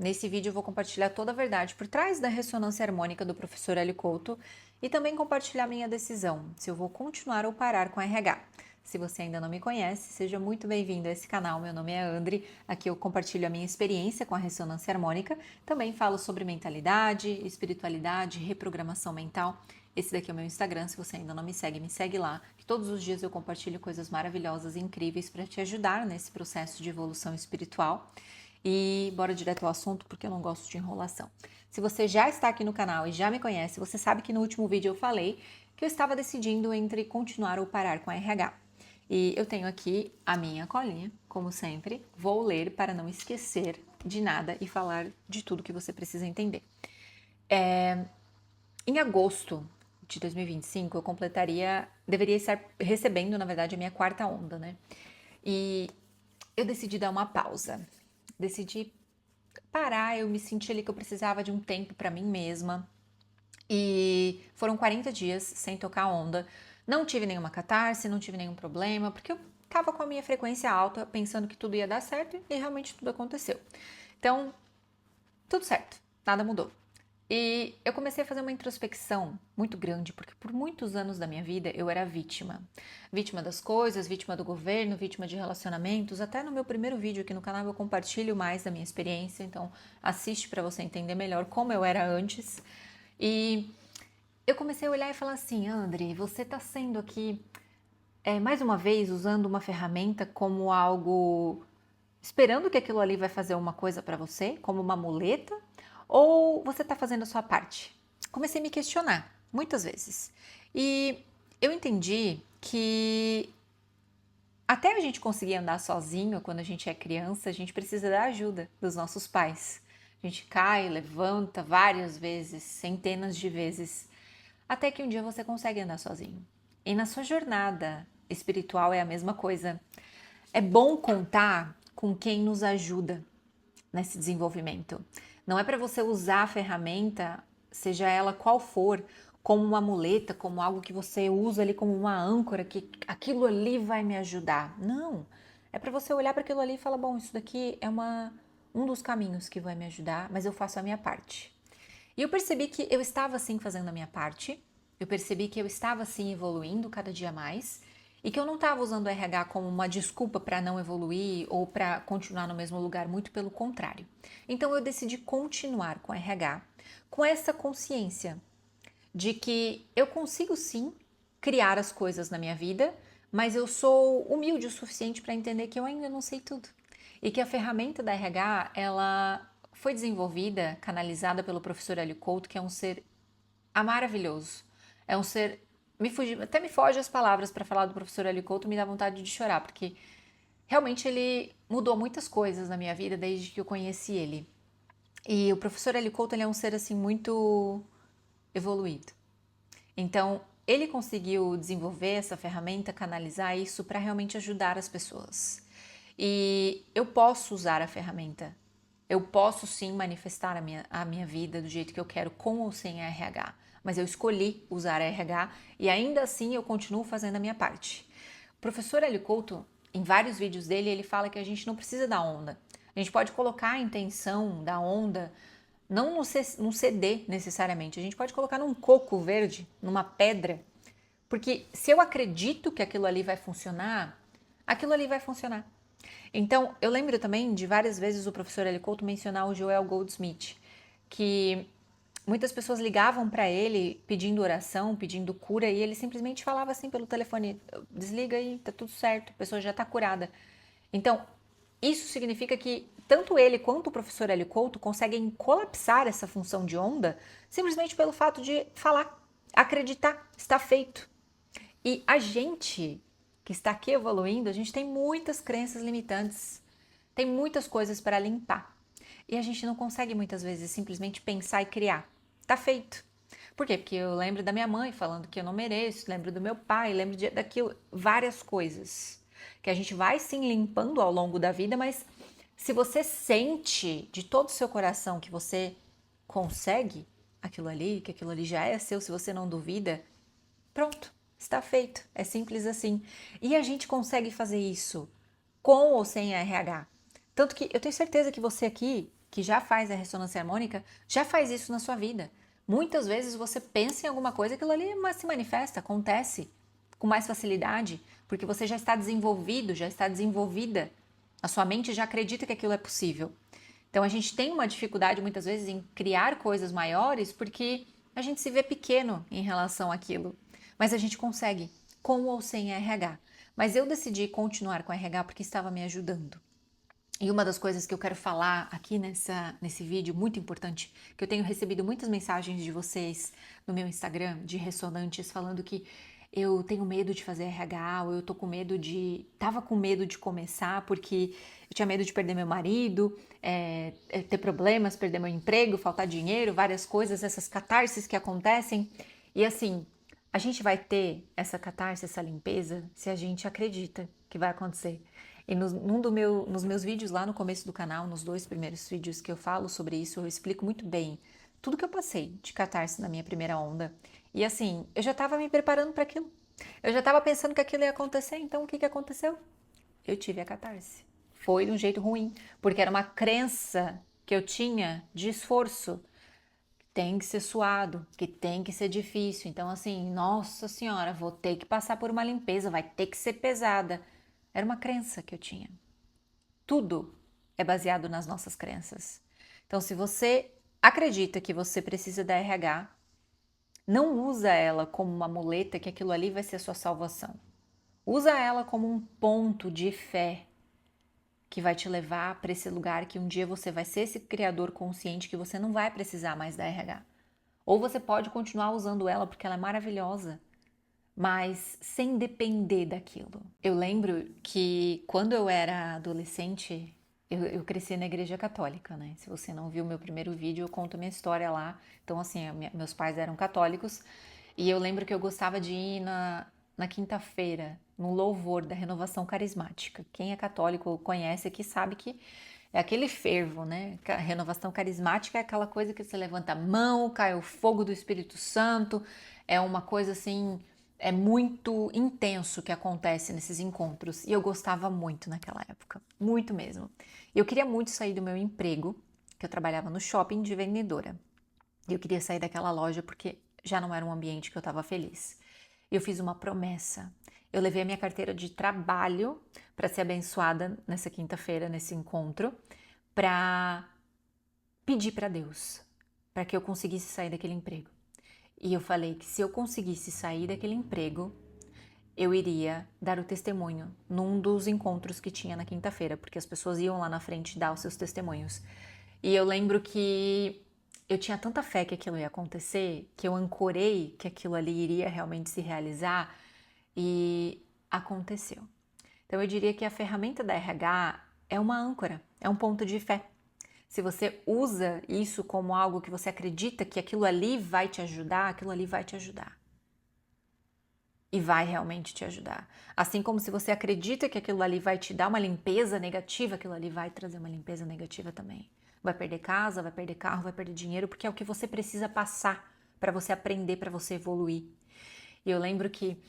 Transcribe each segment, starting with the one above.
Nesse vídeo eu vou compartilhar toda a verdade por trás da ressonância harmônica do professor Hélio Couto e também compartilhar minha decisão, se eu vou continuar ou parar com a RH. Se você ainda não me conhece, seja muito bem-vindo a esse canal. Meu nome é Andri, aqui eu compartilho a minha experiência com a ressonância harmônica, também falo sobre mentalidade, espiritualidade, reprogramação mental. Esse daqui é o meu Instagram, se você ainda não me segue lá, que todos os dias eu compartilho coisas maravilhosas e incríveis para te ajudar nesse processo de evolução espiritual. E bora direto ao assunto, porque eu não gosto de enrolação. Se você já está aqui no canal e já me conhece, você sabe que no último vídeo eu falei que eu estava decidindo entre continuar ou parar com a RH. E eu tenho aqui a minha colinha, como sempre. Vou ler para não esquecer de nada e falar de tudo que você precisa entender. Em agosto de 2025, eu deveria estar recebendo, na verdade, a minha quarta onda, né? E eu decidi dar uma pausa. Decidi parar, eu me senti ali que eu precisava de um tempo para mim mesma. E foram 40 dias sem tocar onda. Não tive nenhuma catarse, não tive nenhum problema, porque eu tava com a minha frequência alta, pensando que tudo ia dar certo e realmente tudo aconteceu. Então, tudo certo, nada mudou. E eu comecei a fazer uma introspecção muito grande, porque por muitos anos da minha vida eu era vítima. Vítima das coisas, vítima do governo, vítima de relacionamentos. Até no meu primeiro vídeo aqui no canal eu compartilho mais da minha experiência, então assiste para você entender melhor como eu era antes. E eu comecei a olhar e falar assim, André, você está sendo aqui, mais uma vez, usando uma ferramenta como algo, esperando que aquilo ali vai fazer uma coisa para você, como uma muleta, ou você está fazendo a sua parte? Comecei a me questionar, muitas vezes. E eu entendi que até a gente conseguir andar sozinho quando a gente é criança, a gente precisa da ajuda dos nossos pais. A gente cai, levanta várias vezes, centenas de vezes, até que um dia você consegue andar sozinho. E na sua jornada espiritual é a mesma coisa. É bom contar com quem nos ajuda nesse desenvolvimento. Não é para você usar a ferramenta, seja ela qual for, como uma muleta, como algo que você usa ali como uma âncora, que aquilo ali vai me ajudar. Não. É para você olhar para aquilo ali e falar: bom, isso daqui é um dos caminhos que vai me ajudar, mas eu faço a minha parte. E eu percebi que eu estava sim fazendo a minha parte, eu percebi que eu estava sim evoluindo cada dia mais e que eu não estava usando o RH como uma desculpa para não evoluir ou para continuar no mesmo lugar, muito pelo contrário. Então eu decidi continuar com o RH com essa consciência de que eu consigo sim criar as coisas na minha vida, mas eu sou humilde o suficiente para entender que eu ainda não sei tudo. E que a ferramenta da RH, ela foi desenvolvida, canalizada pelo professor Hélio Couto, que é um ser maravilhoso. É um ser. Até me foge as palavras para falar do professor Hélio Couto, me dá vontade de chorar, porque realmente ele mudou muitas coisas na minha vida desde que eu conheci ele. E o professor Hélio Couto, ele é um ser assim muito evoluído. Então, ele conseguiu desenvolver essa ferramenta, canalizar isso para realmente ajudar as pessoas. E eu posso usar a ferramenta. Eu posso sim manifestar a minha vida do jeito que eu quero, com ou sem a RH. Mas eu escolhi usar a RH e ainda assim eu continuo fazendo a minha parte. O professor Hélio Couto, em vários vídeos dele, ele fala que a gente não precisa da onda. A gente pode colocar a intenção da onda não num CD necessariamente. A gente pode colocar num coco verde, numa pedra. Porque se eu acredito que aquilo ali vai funcionar, aquilo ali vai funcionar. Então, eu lembro também de várias vezes o professor Hélio Couto mencionar o Joel Goldsmith, que muitas pessoas ligavam para ele pedindo oração, pedindo cura, e ele simplesmente falava assim pelo telefone: desliga aí, tá tudo certo, a pessoa já tá curada. Então, isso significa que tanto ele quanto o professor Hélio Couto conseguem colapsar essa função de onda simplesmente pelo fato de falar, acreditar, está feito. E a gente que está aqui evoluindo, a gente tem muitas crenças limitantes, tem muitas coisas para limpar. E a gente não consegue muitas vezes simplesmente pensar e criar. Tá feito. Por quê? Porque eu lembro da minha mãe falando que eu não mereço, lembro do meu pai, lembro daquilo, várias coisas que a gente vai sim limpando ao longo da vida, mas se você sente de todo o seu coração que você consegue aquilo ali, que aquilo ali já é seu, se você não duvida, pronto, está feito. É simples assim. E a gente consegue fazer isso com ou sem a RH. Tanto que eu tenho certeza que você aqui que já faz a ressonância harmônica, já faz isso na sua vida. Muitas vezes você pensa em alguma coisa, aquilo ali se manifesta, acontece com mais facilidade, porque você já está desenvolvido, já está desenvolvida. A sua mente já acredita que aquilo é possível. Então a gente tem uma dificuldade muitas vezes em criar coisas maiores porque a gente se vê pequeno em relação àquilo. Mas a gente consegue, com ou sem RH. Mas eu decidi continuar com a RH porque estava me ajudando. E uma das coisas que eu quero falar aqui nesse vídeo, muito importante, que eu tenho recebido muitas mensagens de vocês no meu Instagram, de ressonantes, falando que eu tenho medo de fazer RH, ou eu tô com medo tava com medo de começar, porque eu tinha medo de perder meu marido, ter problemas, perder meu emprego, faltar dinheiro, várias coisas, essas catarses que acontecem. E assim, a gente vai ter essa catarse, essa limpeza, se a gente acredita que vai acontecer. E nos meus vídeos lá no começo do canal, nos 2 primeiros vídeos que eu falo sobre isso, eu explico muito bem tudo que eu passei de catarse na minha primeira onda. E assim, eu já estava me preparando para aquilo. Eu já estava pensando que aquilo ia acontecer, então o que aconteceu? Eu tive a catarse. Foi de um jeito ruim, porque era uma crença que eu tinha de esforço. Tem que ser suado, que tem que ser difícil. Então, assim, nossa senhora, vou ter que passar por uma limpeza, vai ter que ser pesada. Era uma crença que eu tinha. Tudo é baseado nas nossas crenças. Então, se você acredita que você precisa da RH, não usa ela como uma muleta que aquilo ali vai ser a sua salvação. Usa ela como um ponto de fé que vai te levar para esse lugar que um dia você vai ser esse criador consciente que você não vai precisar mais da RH. Ou você pode continuar usando ela porque ela é maravilhosa, mas sem depender daquilo. Eu lembro que quando eu era adolescente, eu cresci na igreja católica, né? Se você não viu meu primeiro vídeo, eu conto minha história lá. Então, assim, meus pais eram católicos e eu lembro que eu gostava de ir na quinta-feira, no louvor da renovação carismática. Quem é católico conhece aqui sabe que é aquele fervo, né? A renovação carismática é aquela coisa que você levanta a mão, cai o fogo do Espírito Santo, é uma coisa assim, é muito intenso que acontece nesses encontros. E eu gostava muito naquela época, muito mesmo. Eu queria muito sair do meu emprego, que eu trabalhava no shopping de vendedora. Eu queria sair daquela loja porque já não era um ambiente que eu estava feliz. Eu fiz uma promessa. Eu levei a minha carteira de trabalho para ser abençoada nessa quinta-feira, nesse encontro, para pedir para Deus para que eu conseguisse sair daquele emprego. E eu falei que se eu conseguisse sair daquele emprego, eu iria dar o testemunho num dos encontros que tinha na quinta-feira, porque as pessoas iam lá na frente dar os seus testemunhos. E eu lembro que eu tinha tanta fé que aquilo ia acontecer, que eu ancorei que aquilo ali iria realmente se realizar e aconteceu. Então eu diria que a ferramenta da RH é uma âncora, é um ponto de fé. Se você usa isso como algo que você acredita que aquilo ali vai te ajudar, aquilo ali vai te ajudar. E vai realmente te ajudar. Assim como se você acredita que aquilo ali vai te dar uma limpeza negativa, aquilo ali vai trazer uma limpeza negativa também. Vai perder casa, vai perder carro, vai perder dinheiro, porque é o que você precisa passar para você aprender, para você evoluir. E eu lembro que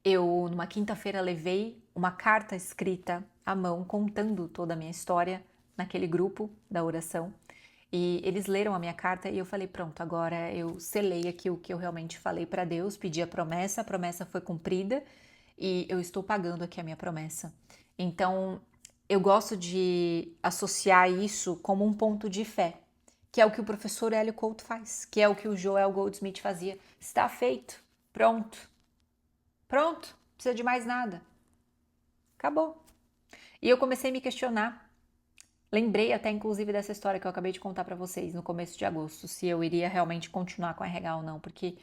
eu, numa quinta-feira, levei uma carta escrita à mão, contando toda a minha história naquele grupo da oração. E eles leram a minha carta e eu falei, pronto, agora eu selei aqui o que eu realmente falei para Deus, pedi a promessa foi cumprida e eu estou pagando aqui a minha promessa. Então, eu gosto de associar isso como um ponto de fé, que é o que o professor Hélio Couto faz, que é o que o Joel Goldsmith fazia. Está feito, pronto, pronto, não precisa de mais nada, acabou. E eu comecei a me questionar. Lembrei até inclusive dessa história que eu acabei de contar para vocês no começo de agosto, se eu iria realmente continuar com a RH ou não, porque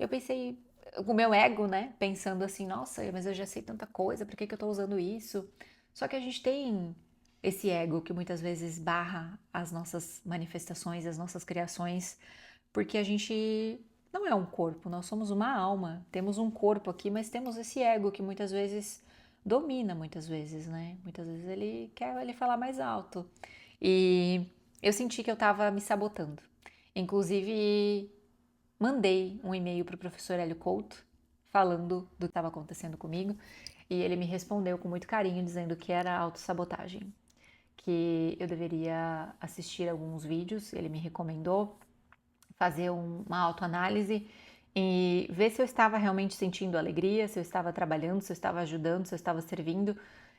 eu pensei, o meu ego, né, pensando assim, nossa, mas eu já sei tanta coisa, por que que eu tô usando isso? Só que a gente tem esse ego que muitas vezes barra as nossas manifestações, as nossas criações, porque a gente não é um corpo, nós somos uma alma, temos um corpo aqui, mas temos esse ego que muitas vezes domina, muitas vezes, né? Muitas vezes ele quer ele falar mais alto. E eu senti que eu estava me sabotando. Inclusive, mandei um e-mail para o professor Hélio Couto falando do que estava acontecendo comigo e ele me respondeu com muito carinho dizendo que era autossabotagem, que eu deveria assistir alguns vídeos, ele me recomendou fazer uma autoanálise e ver se eu estava realmente sentindo alegria, se eu estava trabalhando, se eu estava ajudando, se eu estava servindo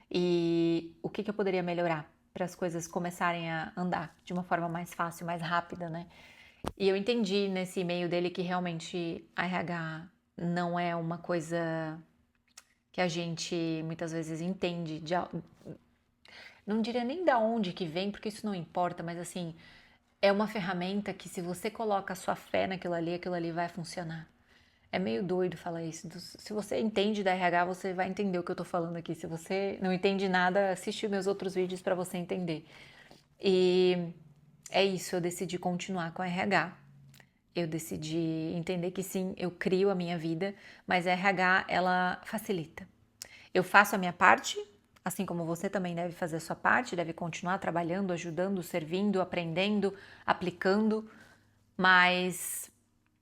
e o que eu poderia melhorar para as coisas começarem a andar de uma forma mais fácil, mais rápida, né? E eu entendi nesse e-mail dele que realmente a RH não é uma coisa que a gente muitas vezes entende, não diria nem da onde que vem, porque isso não importa, mas assim, é uma ferramenta que se você coloca a sua fé naquilo ali, aquilo ali vai funcionar. É meio doido falar isso. Se você entende da RH, você vai entender o que eu tô falando aqui. Se você não entende nada, assiste meus outros vídeos para você entender. E é isso, eu decidi continuar com a RH. Eu decidi entender que sim, eu crio a minha vida, mas a RH, ela facilita. Eu faço a minha parte, assim como você também deve fazer a sua parte, deve continuar trabalhando, ajudando, servindo, aprendendo, aplicando, mas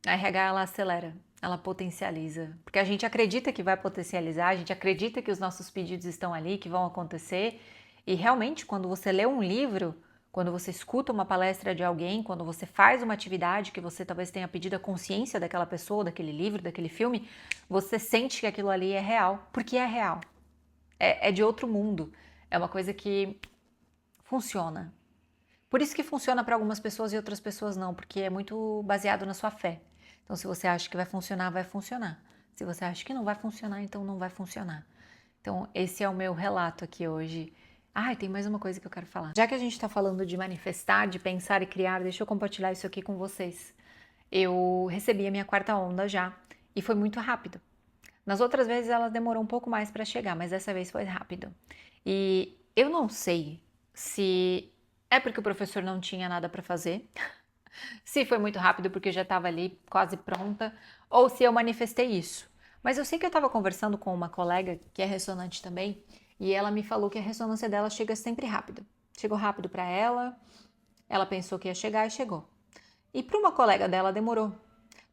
a RH ela acelera, ela potencializa, porque a gente acredita que vai potencializar, a gente acredita que os nossos pedidos estão ali, que vão acontecer, e realmente quando você lê um livro, quando você escuta uma palestra de alguém, quando você faz uma atividade que você talvez tenha pedido a consciência daquela pessoa, daquele livro, daquele filme, você sente que aquilo ali é real, porque é real. É de outro mundo. É uma coisa que funciona. Por isso que funciona para algumas pessoas e outras pessoas não, porque é muito baseado na sua fé. Então, se você acha que vai funcionar, vai funcionar. Se você acha que não vai funcionar, então não vai funcionar. Então, esse é o meu relato aqui hoje. Ah, tem mais uma coisa que eu quero falar. Já que a gente está falando de manifestar, de pensar e criar, deixa eu compartilhar isso aqui com vocês. Eu recebi a minha quarta onda já e foi muito rápido. Nas outras vezes ela demorou um pouco mais para chegar, mas dessa vez foi rápido. E eu não sei se é porque o professor não tinha nada para fazer, se foi muito rápido porque eu já estava ali quase pronta, ou se eu manifestei isso. Mas eu sei que eu estava conversando com uma colega que é ressonante também, e ela me falou que a ressonância dela chega sempre rápido. Chegou rápido para ela pensou que ia chegar e chegou. E para uma colega dela demorou.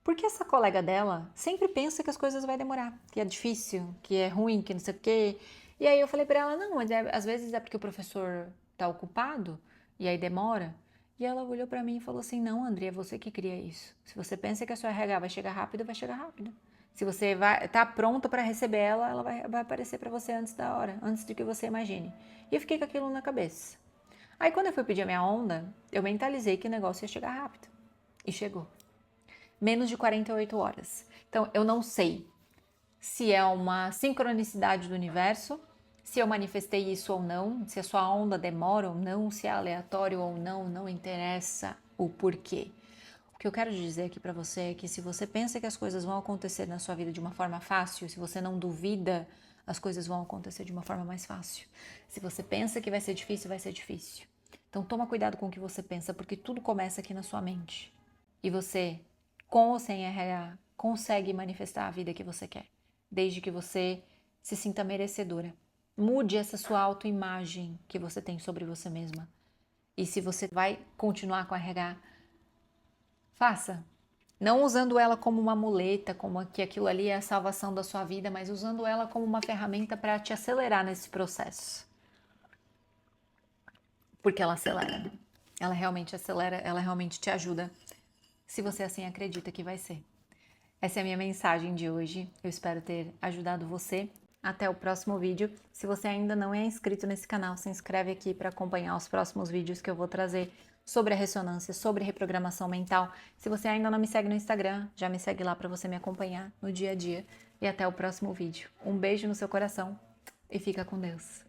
Porque essa colega dela sempre pensa que as coisas vai demorar, que é difícil, que é ruim, que não sei o quê. E aí eu falei para ela, não, mas às vezes é porque o professor tá ocupado e aí demora. E ela olhou para mim e falou assim, não, André, é você que cria isso. Se você pensa que a sua RH vai chegar rápido, vai chegar rápido. Se você tá pronto para receber ela vai aparecer para você antes da hora, antes de que você imagine. E eu fiquei com aquilo na cabeça. Aí quando eu fui pedir a minha onda, eu mentalizei que o negócio ia chegar rápido. E chegou. Menos de 48 horas. Então, eu não sei se é uma sincronicidade do universo, se eu manifestei isso ou não, se a sua onda demora ou não, se é aleatório ou não, não interessa o porquê. O que eu quero dizer aqui para você é que se você pensa que as coisas vão acontecer na sua vida de uma forma fácil, se você não duvida, as coisas vão acontecer de uma forma mais fácil. Se você pensa que vai ser difícil, vai ser difícil. Então toma cuidado com o que você pensa, porque tudo começa aqui na sua mente. E você, com ou sem RH, consegue manifestar a vida que você quer, desde que você se sinta merecedora. Mude essa sua autoimagem que você tem sobre você mesma. E se você vai continuar com a RH, faça. Não usando ela como uma muleta, como que aquilo ali é a salvação da sua vida, mas usando ela como uma ferramenta para te acelerar nesse processo. Porque ela acelera. Ela realmente acelera, ela realmente te ajuda, se você assim acredita que vai ser. Essa é a minha mensagem de hoje. Eu espero ter ajudado você. Até o próximo vídeo. Se você ainda não é inscrito nesse canal, se inscreve aqui para acompanhar os próximos vídeos que eu vou trazer sobre a ressonância, sobre reprogramação mental. Se você ainda não me segue no Instagram, já me segue lá para você me acompanhar no dia a dia. E até o próximo vídeo. Um beijo no seu coração e fica com Deus.